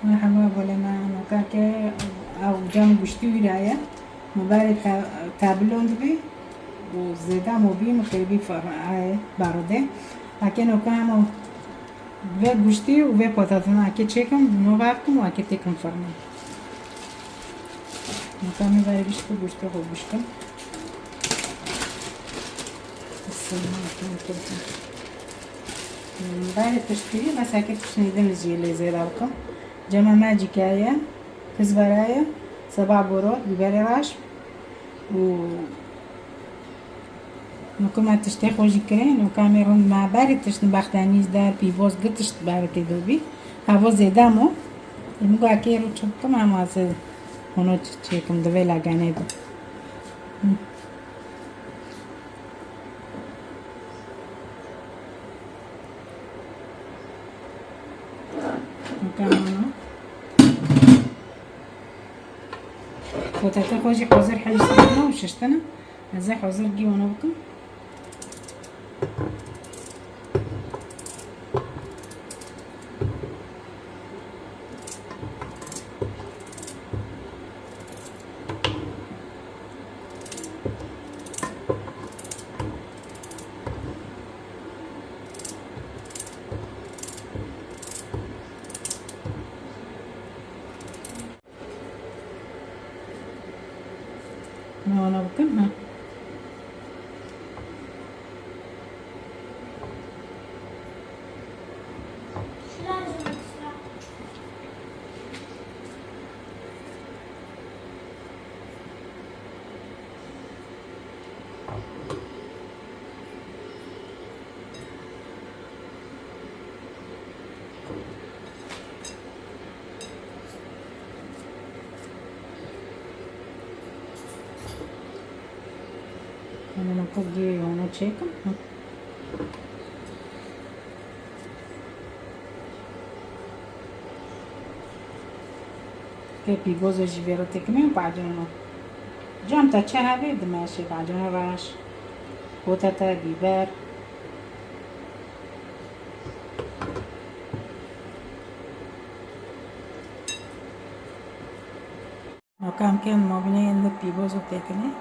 مرحبا بولما نوكاكي أو جام بشتي ولاية مبارك تابلون دبي وزيدا موبي مكربي فرعاية بارده لكن وكامو ve gushti u ve potatına ake çekim no vaktim u ake tekim farma. Mukami var bişti gushti ho bişti. بعد التشكيل بس هيك تشنيدن الجيلي زي دالكم جمع ماجيكاية كزبراية 7 بورود بيبري راش و نكما تشتي خوجي كرين وكاميرون مع بارد تشت باختانيز دار بيبوز قتشت بارد تدوبي هاو زيدامو المقو اكيرو تشبكم اما زي هونو تشيكم دوي لاغاني دو مكانو وتاتا خوجي حوزر حاجة سبنا وششتنا ازاي حوزر جي ونوبكم ونوبكم ها Ono pogdje ono čekam. که پیگوز جیوه رو تکمیم بعجونو جام تا چه هوی دمشه بعجونو راش بوتتا بیبر وكام كان مبني عند بيبوز وتكني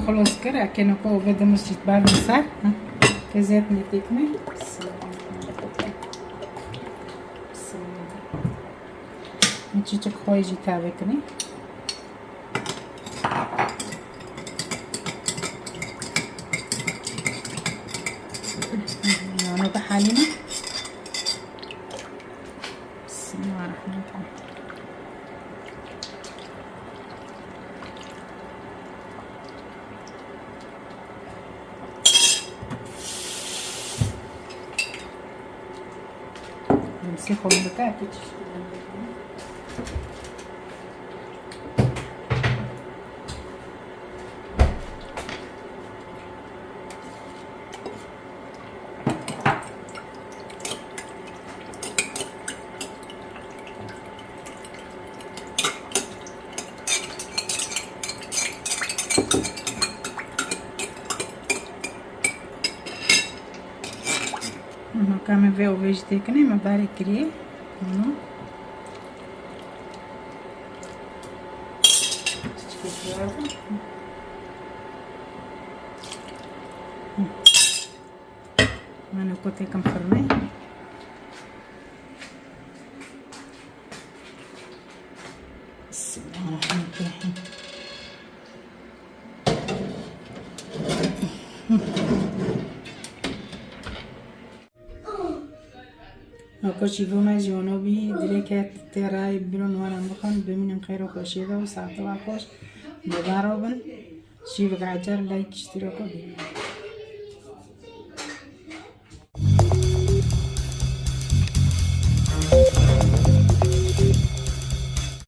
خلاص كده كأنه كو بدأ مسجد بعد مسار كزيت نتيكمي مچيچ خويجي تاوكني انا بحالينا بسم الله الرحمن الرحيم نمسحهم بكاكيت. Kami ve o vegetekne ma bari kriye. Bunu çıkartıyorum. Mana kote kam farne. Bismillahirrahmanirrahim. ناکو چیوم جوانبی دیگه که ترای بیرون وارم بخون ببینیم خیر و خوشیده و ساعت و خوش ببرابن چی بگه عجر لایک اشتراک کنید.